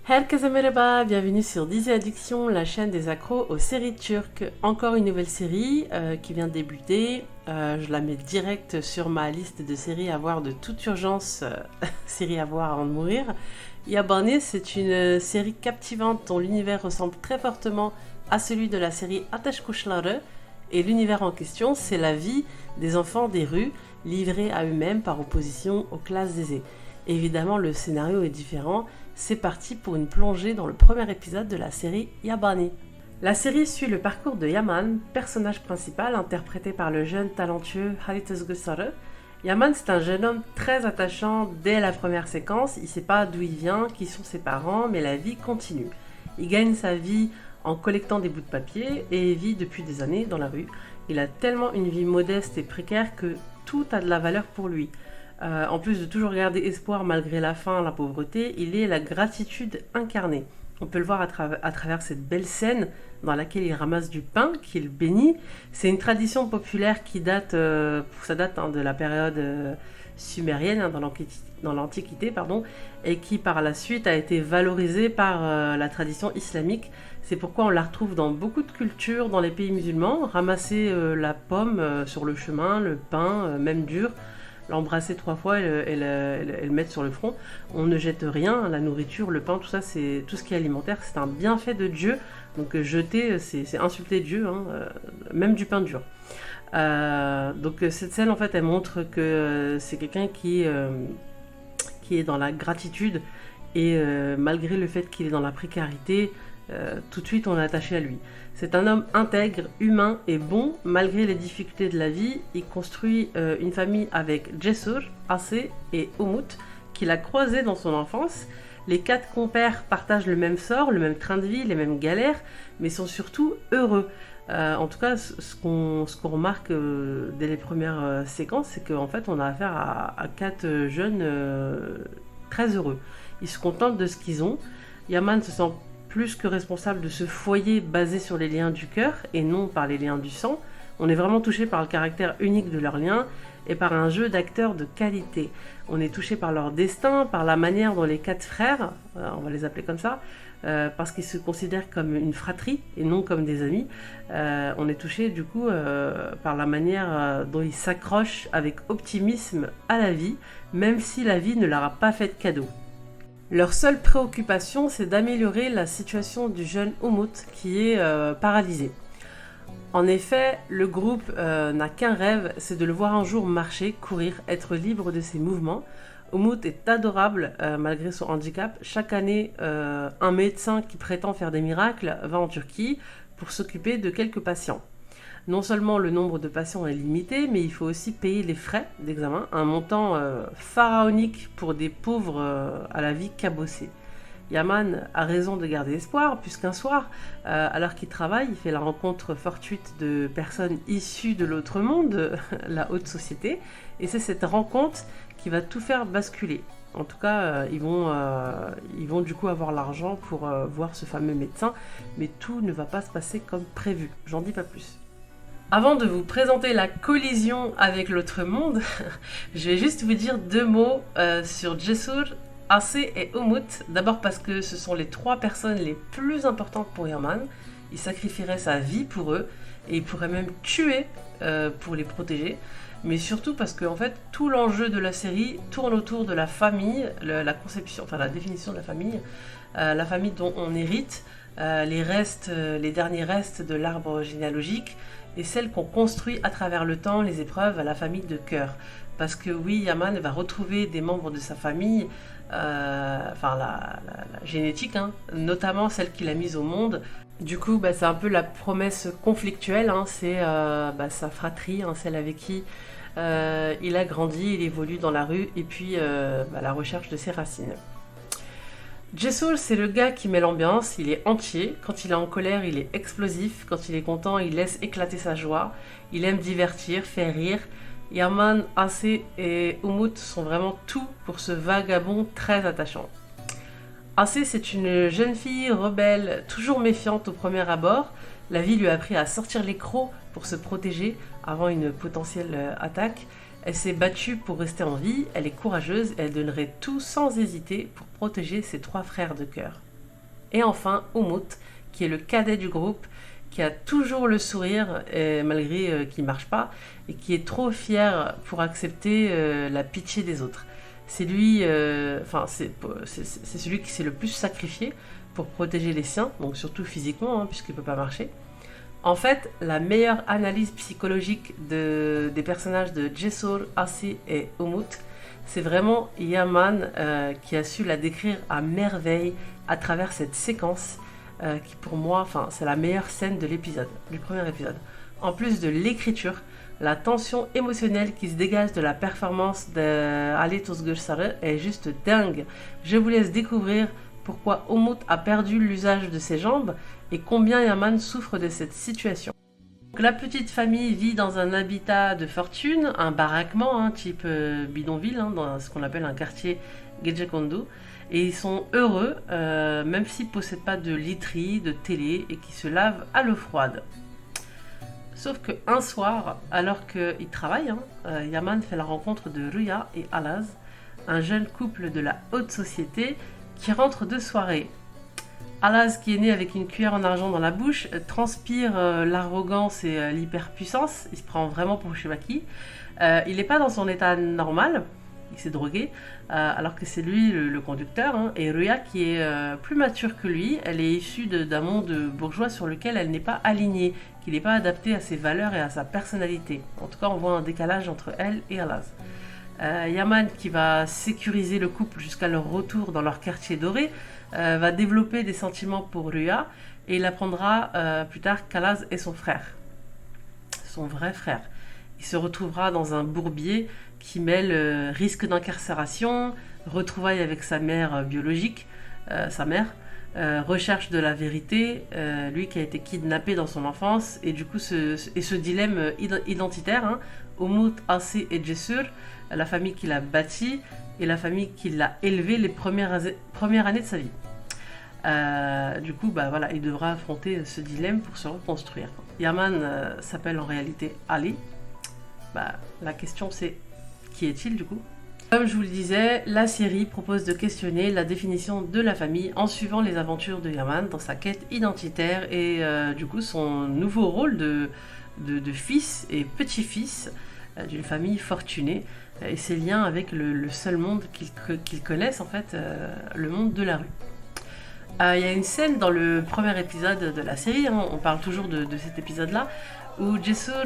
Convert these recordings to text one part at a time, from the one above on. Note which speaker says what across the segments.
Speaker 1: Herkese merhaba, bienvenue sur Dizi Addiction, la chaîne des accros aux séries turques. Encore une nouvelle série qui vient de débuter. Je la mets direct sur ma liste de séries à voir de toute urgence, séries à voir avant de mourir. Yabani, c'est une série captivante dont l'univers ressemble très fortement à celui de la série Ateş Kuşları. Et l'univers en question, c'est la vie des enfants des rues, livrés à eux-mêmes par opposition aux classes aisées. Évidemment, le scénario est différent. C'est parti pour une plongée dans le premier épisode de la série Yabani. La série suit le parcours de Yaman, personnage principal interprété par le jeune talentueux Halit Özgürsarı. Yaman, c'est un jeune homme très attachant dès la première séquence. Il ne sait pas d'où il vient, qui sont ses parents, mais la vie continue. Il gagne sa vie en collectant des bouts de papier et vit depuis des années dans la rue. Il a tellement une vie modeste et précaire que tout a de la valeur pour lui. En plus de toujours garder espoir malgré la faim, la pauvreté, il est la gratitude incarnée. On peut le voir à travers cette belle scène dans laquelle il ramasse du pain qu'il bénit. C'est une tradition populaire qui date, de la période sumérienne, dans l'Antiquité, et qui par la suite a été valorisée par la tradition islamique. C'est pourquoi on la retrouve dans beaucoup de cultures dans les pays musulmans. Ramasser la pomme sur le chemin, le pain, même dur, l'embrasser 3 fois et le mettre sur le front. On ne jette rien, la nourriture, le pain, tout ça, c'est tout ce qui est alimentaire, c'est un bienfait de Dieu. Donc jeter, c'est insulter Dieu, même du pain dur. Donc cette scène, en fait, elle montre que c'est quelqu'un qui est dans la gratitude et malgré le fait qu'il est dans la précarité, tout de suite on est attaché à lui. C'est un homme intègre, humain et bon, malgré les difficultés de la vie. Il construit une famille avec Cesur, Ase et Umut, qu'il a croisé dans son enfance. Les 4 compères partagent le même sort, le même train de vie, les mêmes galères, mais sont surtout heureux. En tout cas, ce qu'on remarque dès les premières séquences, c'est qu'en fait on a affaire à 4 jeunes très heureux. Ils se contentent de ce qu'ils ont. Yaman se sent plus que responsable de ce foyer basé sur les liens du cœur et non par les liens du sang. On est vraiment touché par le caractère unique de leurs liens et par un jeu d'acteurs de qualité. On est touché par leur destin, par la manière dont les 4 frères, on va les appeler comme ça, parce qu'ils se considèrent comme une fratrie et non comme des amis. On est touché du coup par la manière dont ils s'accrochent avec optimisme à la vie, même si la vie ne leur a pas fait de cadeau. Leur seule préoccupation, c'est d'améliorer la situation du jeune Umut qui est paralysé. En effet, le groupe n'a qu'un rêve, c'est de le voir un jour marcher, courir, être libre de ses mouvements. Umut est adorable malgré son handicap. Chaque année, un médecin qui prétend faire des miracles va en Turquie pour s'occuper de quelques patients. Non seulement le nombre de patients est limité, mais il faut aussi payer les frais d'examen, un montant pharaonique pour des pauvres à la vie cabossée. Yaman a raison de garder espoir, puisqu'un soir, alors qu'il travaille, il fait la rencontre fortuite de personnes issues de l'autre monde, la haute société, et c'est cette rencontre qui va tout faire basculer. En tout cas, ils vont du coup avoir l'argent pour voir ce fameux médecin, mais tout ne va pas se passer comme prévu. J'en dis pas plus. Avant de vous présenter la collision avec l'autre monde, je vais juste vous dire 2 mots sur Cesur, Ase et Umut. D'abord parce que ce sont les 3 personnes les plus importantes pour Yaman. Il sacrifierait sa vie pour eux et il pourrait même tuer pour les protéger. Mais surtout parce que en fait, tout l'enjeu de la série tourne autour de la famille, la conception, enfin la définition de la famille dont on hérite, les derniers restes de l'arbre généalogique, et celle qu'on construit à travers le temps, les épreuves, à la famille de cœur. Parce que oui, Yaman va retrouver des membres de sa famille, la génétique, notamment celle qu'il a mise au monde. Du coup, c'est un peu la promesse conflictuelle, c'est sa fratrie, celle avec qui il a grandi, il évolue dans la rue, et puis la recherche de ses racines. Cesur, c'est le gars qui met l'ambiance, il est entier. Quand il est en colère, il est explosif. Quand il est content, il laisse éclater sa joie. Il aime divertir, faire rire. Yaman, Ase et Umut sont vraiment tout pour ce vagabond très attachant. Ase, c'est une jeune fille rebelle, toujours méfiante au premier abord. La vie lui a appris à sortir les crocs pour se protéger avant une potentielle attaque. Elle s'est battue pour rester en vie, elle est courageuse et elle donnerait tout sans hésiter pour protéger ses 3 frères de cœur. Et enfin, Umut, qui est le cadet du groupe, qui a toujours le sourire, malgré qu'il ne marche pas, et qui est trop fier pour accepter la pitié des autres. C'est lui, c'est celui qui s'est le plus sacrifié pour protéger les siens, donc surtout physiquement, puisqu'il ne peut pas marcher. En fait, la meilleure analyse psychologique des personnages de Jessur, Asi et Umut, c'est vraiment Yaman qui a su la décrire à merveille à travers cette séquence qui pour moi, c'est la meilleure scène de l'épisode, du premier épisode. En plus de l'écriture, la tension émotionnelle qui se dégage de la performance d'Ali Tozgır est juste dingue. Je vous laisse découvrir pourquoi Umut a perdu l'usage de ses jambes et combien Yaman souffre de cette situation. Donc, la petite famille vit dans un habitat de fortune, un baraquement type bidonville, dans ce qu'on appelle un quartier Gecekondu, et ils sont heureux, même s'ils ne possèdent pas de literie, de télé, et qui se lavent à l'eau froide. Sauf qu'un soir, alors qu'ils travaillent, Yaman fait la rencontre de Rüya et Alaz, un jeune couple de la haute société qui rentre de soirée. Alaz, qui est né avec une cuillère en argent dans la bouche, transpire l'arrogance et l'hyperpuissance. Il se prend vraiment pour je sais pas qui. Il n'est pas dans son état normal. Il s'est drogué, alors que c'est lui le conducteur. Et Rüya, qui est plus mature que lui, elle est issue d'un monde bourgeois sur lequel elle n'est pas alignée, qui n'est pas adapté à ses valeurs et à sa personnalité. En tout cas, on voit un décalage entre elle et Alaz. Yaman, qui va sécuriser le couple jusqu'à leur retour dans leur quartier doré, va développer des sentiments pour Rüya et il apprendra plus tard qu'Alaz est son frère, son vrai frère. Il se retrouvera dans un bourbier qui mêle risque d'incarcération, retrouvailles avec sa mère biologique, recherche de la vérité, lui qui a été kidnappé dans son enfance, et du coup ce dilemme identitaire, Umut, Asi et Jessur, la famille qu'il a bâtie et la famille qui l'a élevé les premières années de sa vie. Du coup, il devra affronter ce dilemme pour se reconstruire. Yaman s'appelle en réalité Ali. La question c'est, qui est-il du coup ? Comme je vous le disais, la série propose de questionner la définition de la famille en suivant les aventures de Yaman dans sa quête identitaire et du coup son nouveau rôle de fils et petit-fils d'une famille fortunée et ses liens avec le seul monde qu'ils connaissent en fait, le monde de la rue. Il y a une scène dans le premier épisode de la série, on parle toujours de cet épisode-là, où Jessur,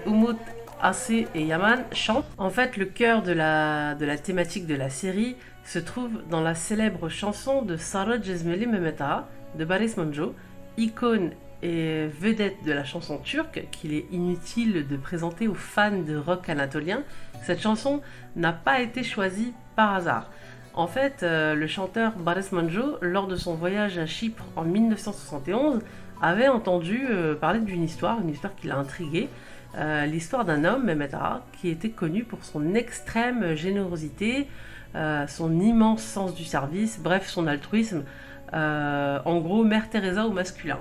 Speaker 1: Umut, Asi et Yaman chantent. En fait, le cœur de la thématique de la série se trouve dans la célèbre chanson de Sara Cezmeli Mehmet Ağa de Barış Manço, icône et vedette de la chanson turque qu'il est inutile de présenter aux fans de rock anatolien. Cette chanson n'a pas été choisie par hasard. En fait, le chanteur Barış Manço, lors de son voyage à Chypre en 1971, avait entendu parler d'une histoire qui l'a intrigué, l'histoire d'un homme, Mehmet Ağa, qui était connu pour son extrême générosité, son immense sens du service, bref, son altruisme, en gros, Mère Teresa au masculin.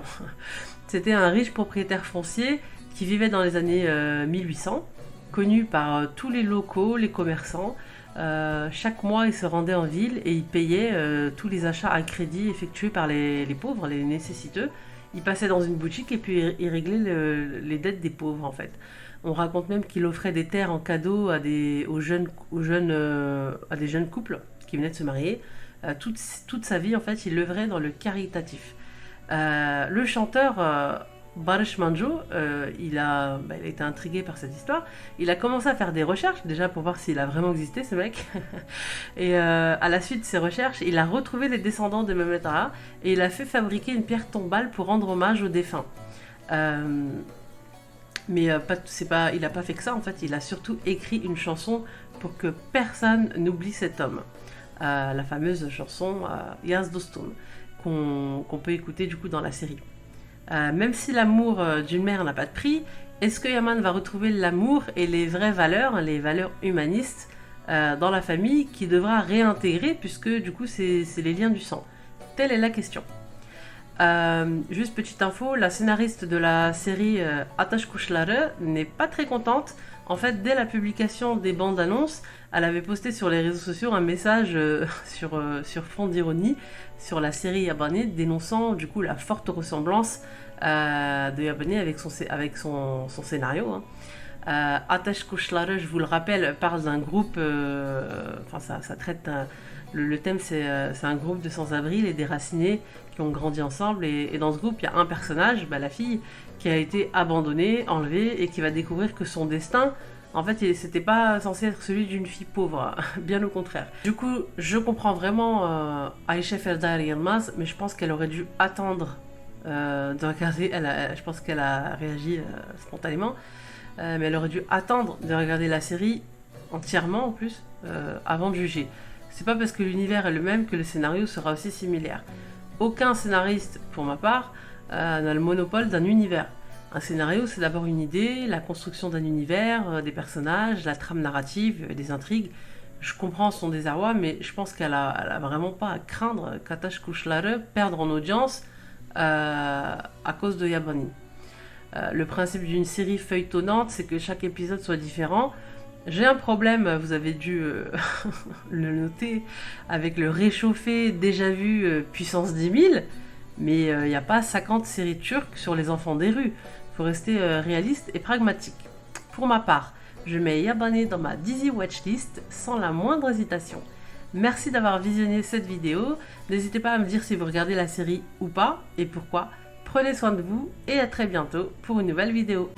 Speaker 1: C'était un riche propriétaire foncier qui vivait dans les années 1800, connu par tous les locaux, les commerçants. Chaque mois, il se rendait en ville et il payait tous les achats à crédit effectués par les pauvres, les nécessiteux. Il passait dans une boutique et puis il réglait les dettes des pauvres en fait. On raconte même qu'il offrait des terres en cadeau à des jeunes couples qui venaient de se marier. Toute sa vie en fait, il œuvrait dans le caritatif. Le chanteur Barış Manço, il a été intrigué par cette histoire. Il a commencé à faire des recherches, déjà pour voir s'il a vraiment existé ce mec. Et à la suite de ses recherches, il a retrouvé les descendants de Mehmet Ağa et il a fait fabriquer une pierre tombale pour rendre hommage aux défunts. Mais il n'a pas fait que ça, en fait, il a surtout écrit une chanson pour que personne n'oublie cet homme. La fameuse chanson Yaz Dostum, qu'on peut écouter du coup dans la série. Même si l'amour d'une mère n'a pas de prix, est-ce que Yaman va retrouver l'amour et les vraies valeurs, les valeurs humanistes dans la famille qu'il devra réintégrer puisque du coup c'est les liens du sang? Telle est la question. Juste petite info, la scénariste de la série Ateş Kuşları n'est pas très contente. En fait, dès la publication des bandes annonces, elle avait posté sur les réseaux sociaux un message sur fond d'ironie sur la série Yabani, dénonçant du coup la forte ressemblance de Yabani avec son scénario. Hein. Ateş Kuşları, je vous le rappelle, parle d'un groupe, ça traite le thème, c'est un groupe de sans-abri, les déracinés qui ont grandi ensemble. Et dans ce groupe, il y a un personnage, la fille, qui a été abandonnée, enlevée, et qui va découvrir que son destin, en fait, c'était pas censé être celui d'une fille pauvre, bien au contraire. Du coup, je comprends vraiment Aïcha Ferda Yilmaz, mais je pense qu'elle aurait dû attendre de regarder. Je pense qu'elle a réagi spontanément, mais elle aurait dû attendre de regarder la série entièrement en plus, avant de juger. C'est pas parce que l'univers est le même que le scénario sera aussi similaire. Aucun scénariste, pour ma part, n'a le monopole d'un univers. Un scénario, c'est d'abord une idée, la construction d'un univers, des personnages, la trame narrative, des intrigues. Je comprends son désarroi, mais je pense qu'elle a vraiment pas à craindre qu'Ateş Kuşları perdre en audience à cause de Yabani. Le principe d'une série feuilletonnante, c'est que chaque épisode soit différent. J'ai un problème, vous avez dû le noter, avec le réchauffé déjà vu puissance 10 000, mais il n'y a pas 50 séries turques sur les enfants des rues. Il faut rester réaliste et pragmatique. Pour ma part, je mets Yabani dans ma Dizzy Watchlist sans la moindre hésitation. Merci d'avoir visionné cette vidéo. N'hésitez pas à me dire si vous regardez la série ou pas et pourquoi. Prenez soin de vous et à très bientôt pour une nouvelle vidéo.